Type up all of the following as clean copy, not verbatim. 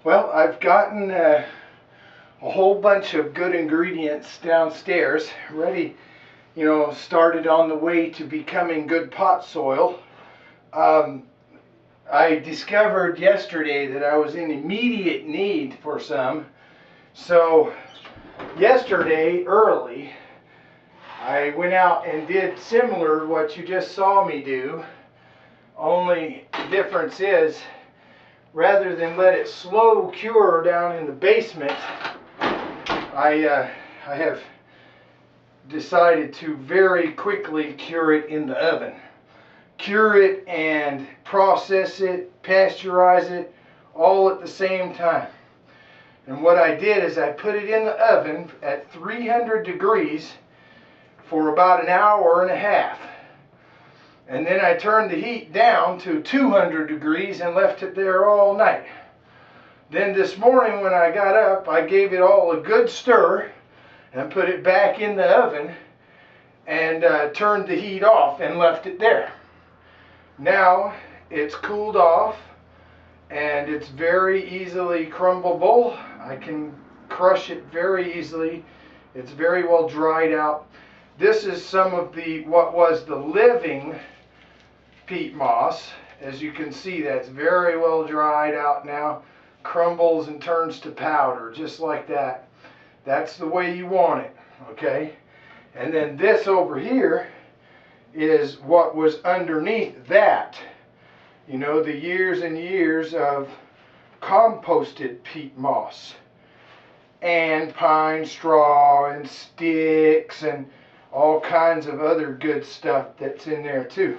Well, I've gotten a whole bunch of good ingredients downstairs, ready, started on the way to becoming good pot soil. I discovered yesterday that I was in immediate need for some. So yesterday early, I went out and did similar to what you just saw me do. Only the difference is, rather than let it slow cure down in the basement, I have decided to very quickly cure it in the oven. Cure it and process it, pasteurize it, all at the same time. And what I did is I put it in the oven at 300 degrees for about an hour and a half. And then I turned the heat down to 200 degrees and left it there all night. Then this morning when I got up, I gave it all a good stir and put it back in the oven and turned the heat off and left it there. Now it's cooled off and it's very easily crumbable. I can crush it very easily. It's very well dried out. This is some of what was the living peat moss. As you can see, that's very well dried out now. Crumbles and turns to powder, just like that. That's the way you want it, okay? And then this over here is what was underneath that. You know, the years and years of composted peat moss and pine straw and sticks and all kinds of other good stuff that's in there too.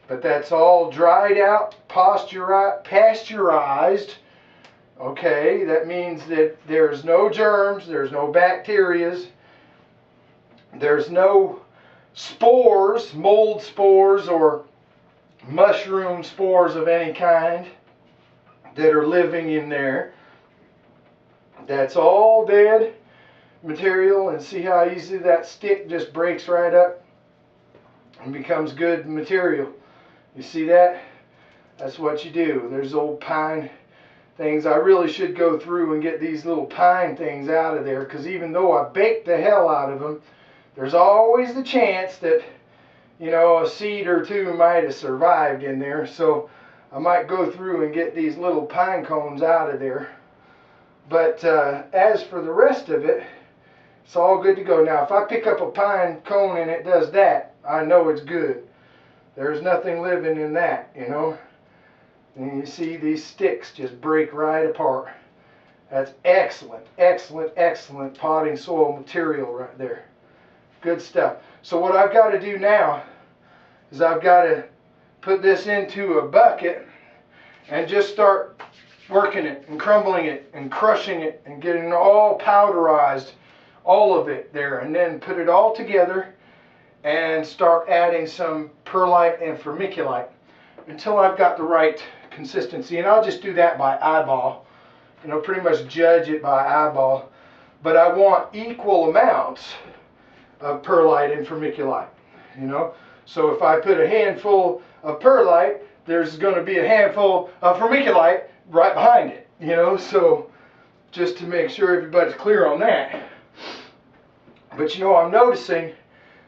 But that's all dried out, pasteurized. Okay, that means that there's no germs, there's no bacterias, there's no spores, mold spores or mushroom spores of any kind that are living in there. That's all dead material, and see how easily that stick just breaks right up and becomes good material. You see that? That's what you do. There's old pine things. I really should go through and get these little pine things out of there, because even though I baked the hell out of them, there's always the chance that, a seed or two might have survived in there. So I might go through and get these little pine cones out of there. But as for the rest of it, it's all good to go. Now, if I pick up a pine cone and it does that, I know it's good. There's nothing living in that, And you see these sticks just break right apart. That's excellent, excellent, excellent potting soil material right there. Good stuff. So what I've got to do now is I've got to put this into a bucket and just start working it and crumbling it and crushing it and getting it all powderized, all of it there, and then put it all together and start adding some perlite and vermiculite until I've got the right consistency. And I'll just do that by eyeball, pretty much judge it by eyeball. But I want equal amounts of perlite and vermiculite, So if I put a handful of perlite, there's going to be a handful of vermiculite right behind it, So just to make sure everybody's clear on that. But I'm noticing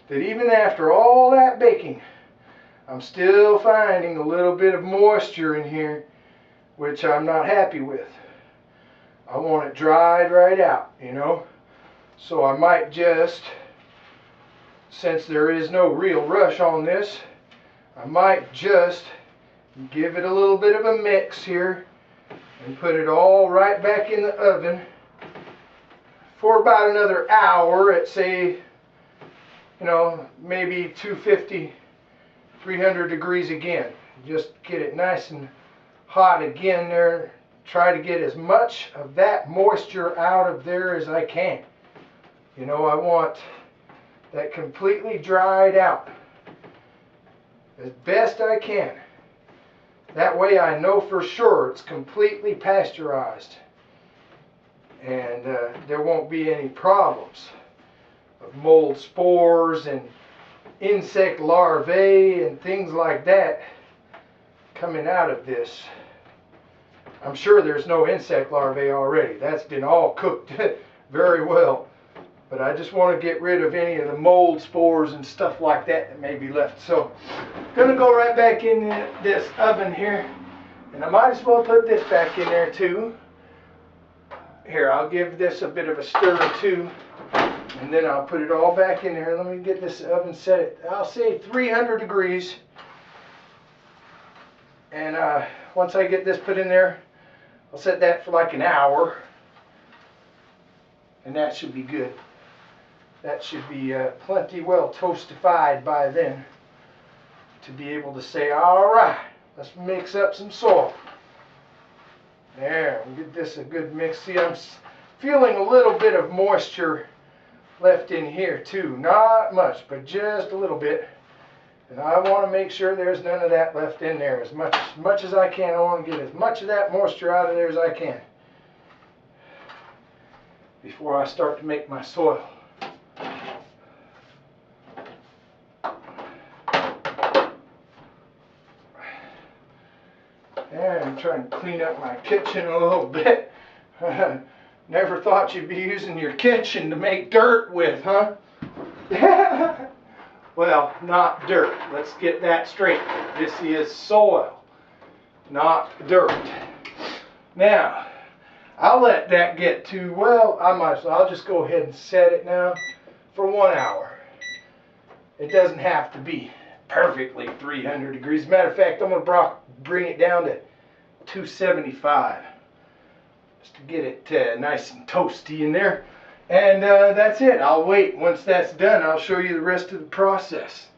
that even after all that baking, I'm still finding a little bit of moisture in here, which I'm not happy with. I want it dried right out, So I might just, since there is no real rush on this, I might just give it a little bit of a mix here and put it all right back in the oven for about another hour at, say, maybe 250, 300 degrees again. Just get it nice and hot again there. Try to get as much of that moisture out of there as I can. I want that completely dried out as best I can. That way I know for sure it's completely pasteurized and there won't be any problems of mold spores and insect larvae and things like that coming out of this. I'm sure there's no insect larvae already. That's been all cooked very well. But I just want to get rid of any of the mold spores and stuff like that that may be left. So I'm going to go right back in this oven here. And I might as well put this back in there too. Here, I'll give this a bit of a stir too. And then I'll put it all back in there. Let me get this oven set at, I'll say 300 degrees. And once I get this put in there, I'll set that for like an hour. And that should be good. That should be plenty well toastified by then to be able to say, all right, let's mix up some soil. There, we'll get this a good mix. See, I'm feeling a little bit of moisture left in here too. Not much, but just a little bit. And I want to make sure there's none of that left in there. As much as I can, I want to get as much of that moisture out of there as I can before I start to make my soil. And I'm trying to clean up my kitchen a little bit. Never thought you'd be using your kitchen to make dirt with, huh? Well, not dirt. Let's get that straight. This is soil, not dirt. Now, I'll let that get to, well, I'll just go ahead and set it now for 1 hour. It doesn't have to be perfectly 300 degrees. As a matter of fact, I'm going to bring it down to 275 just to get it nice and toasty in there. And that's it. I'll wait. Once that's done, I'll show you the rest of the process.